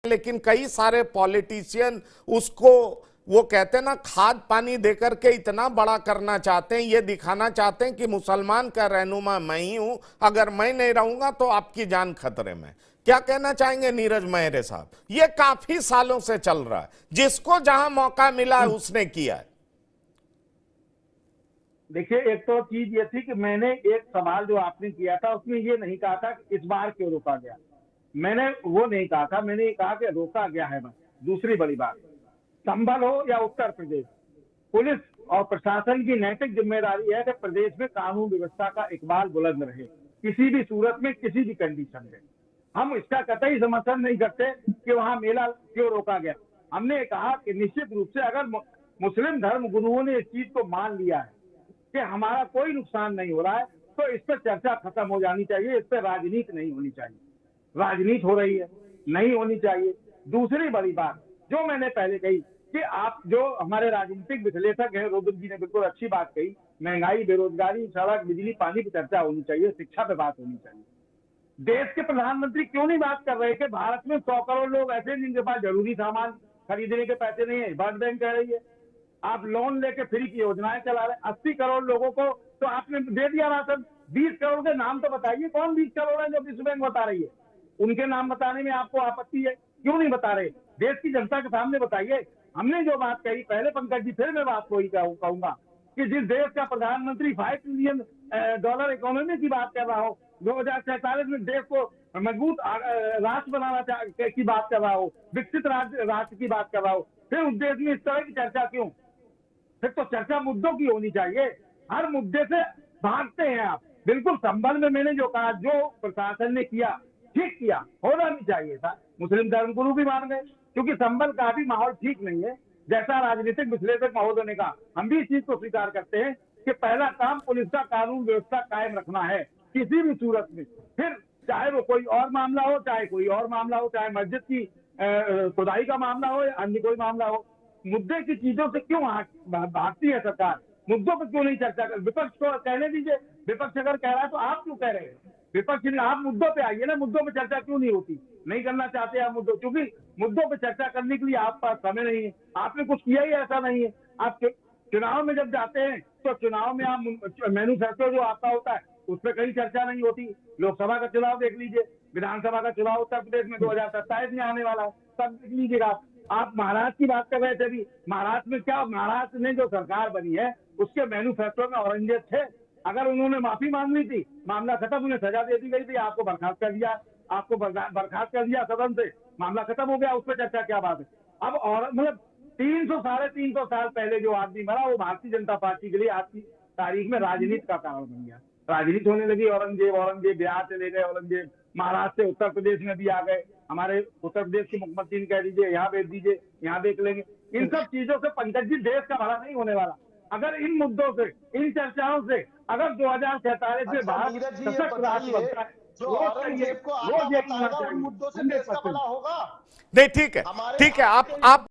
लेकिन कई सारे पॉलिटिशियन उसको वो कहते हैं ना खाद पानी देकर के इतना बड़ा करना चाहते हैं, ये दिखाना चाहते हैं कि मुसलमान का रहनुमा मैं ही हूं, अगर मैं नहीं रहूंगा तो आपकी जान खतरे में। क्या कहना चाहेंगे नीरज मेहरे साहब? ये काफी सालों से चल रहा है, जिसको जहां मौका मिला है उसने किया है। देखिए, एक तो चीज ये थी कि मैंने एक सवाल जो आपने किया था उसमें ये नहीं कहा था कि इस बार क्यों रोका गया। मैंने वो नहीं कहा था, मैंने ये कहा कि रोका गया है बस। दूसरी बड़ी बात, संभल हो या उत्तर प्रदेश, पुलिस और प्रशासन की नैतिक जिम्मेदारी है कि प्रदेश में कानून व्यवस्था का इकबाल बुलंद रहे, किसी भी सूरत में, किसी भी कंडीशन में। हम इसका कतई समर्थन नहीं करते कि वहां मेला क्यों रोका गया। हमने कहा कि निश्चित रूप से अगर मुस्लिम धर्म गुरुओं ने इस चीज को मान लिया है कि हमारा कोई नुकसान नहीं हो रहा है, तो इस पर चर्चा खत्म हो जानी चाहिए, इस पर राजनीति नहीं होनी चाहिए। राजनीति हो रही है, नहीं होनी चाहिए। दूसरी बड़ी बात जो मैंने पहले कही कि आप जो हमारे राजनीतिक विश्लेषक हैं, रुद्र जी ने बिल्कुल अच्छी बात कही, महंगाई, बेरोजगारी, सड़क, बिजली, पानी पर चर्चा होनी चाहिए, शिक्षा पे बात होनी चाहिए। देश के प्रधानमंत्री क्यों नहीं बात कर रहे कि भारत में 100 करोड़ लोग ऐसे जिनके पास जरूरी सामान खरीदने के पैसे नहीं है? वर्ल्ड बैंक कह रही है आप लोन लेके फ्री की योजनाएं चला रहे। 80 करोड़ लोगों को तो आपने दे दिया राशन। 20 करोड़ के नाम तो बताइए, कौन 20 करोड़ है जो विश्व बैंक बता रही है? उनके नाम बताने में आपको आपत्ति है, क्यों नहीं बता रहे? देश की जनता के सामने बताइए। हमने जो बात कही पहले, पंकज जी, फिर मैं बात वही कहूंगा कि जिस देश का प्रधानमंत्री $5 ट्रिलियन इकोनॉमी की बात कर रहा हो, 2047 में देश को मजबूत राष्ट्र बनाना की बात कर रहा हो, विकसित राष्ट्र की बात कर रहा हो, फिर उस देश में इस तरह की चर्चा क्यों? फिर तो चर्चा मुद्दों की होनी चाहिए। हर मुद्दे से भागते हैं आप। बिल्कुल संभल में मैंने जो कहा, जो प्रशासन ने किया ठीक किया, होना भी चाहिए था। मुस्लिम धर्मगुरु भी मान गए, क्योंकि संभल का भी माहौल ठीक नहीं है। जैसा राजनीतिक विश्लेषक महोदय ने कहा, हम भी इस चीज को स्वीकार करते हैं कि पहला काम पुलिस का कानून व्यवस्था कायम रखना है किसी भी सूरत में। फिर चाहे वो कोई और मामला हो, चाहे कोई और मामला हो, चाहे मस्जिद की खुदाई का मामला हो या अन्य कोई मामला हो, मुद्दे की चीजों से क्यों भागती है सरकार? मुद्दों पर क्यों नहीं चर्चा कर? विपक्ष को कहने दीजिए। विपक्ष अगर कह रहा है तो आप क्यों कह रहे हैं? विपक्ष, आप मुद्दों पे आइए ना। मुद्दों पे चर्चा क्यों नहीं होती? नहीं करना चाहते आप मुद्दों, क्योंकि मुद्दों पे चर्चा करने के लिए आप पास समय नहीं है। आपने कुछ किया ही ऐसा नहीं है। आप चुनाव में जब जाते हैं तो चुनाव में आप मैन्युफैक्चर जो आपका होता है उस पर कहीं चर्चा नहीं होती। लोकसभा का चुनाव देख लीजिए, विधानसभा का चुनाव उत्तर प्रदेश में 2027 में आने वाला है, तब देख लीजिएगा। आप महाराष्ट्र की बात कर रहे थे अभी। महाराष्ट्र में क्या, महाराष्ट्र में जो सरकार बनी है उसके मैन्युफैक्चर में औरंगजेब थे। अगर उन्होंने माफी मांग ली थी, मामला खत्म, उन्हें सजा दे दी गई थी, आपको बर्खास्त कर दिया, आपको बर्खास्त कर दिया सदन से, मामला खत्म हो गया। उस पर चर्चा क्या बात है? अब और मतलब 300 साढ़े 300 साल पहले जो आदमी मरा वो भारतीय जनता पार्टी के लिए आज की तारीख में राजनीति का कारण बन गया। राजनीति होने लगी। औरंगजेब बिहार से ले गए, औरंगजेब महाराष्ट्र से उत्तर प्रदेश में भी आ गए। हमारे उत्तर प्रदेश के मुख्यमंत्री ने कह दीजिए यहाँ बेच दीजिए, यहाँ देख लेंगे। इन सब चीजों से पंकज जी देश का भला नहीं होने वाला। अगर इन मुद्दों से, इन चर्चाओं से अगर 2047 में भारत सशक्त राष्ट्र बनता है, जो औरंगजेब को आटा बताएगा उन मुद्दों से देश का भला होगा। नहीं, ठीक है, ठीक है। आप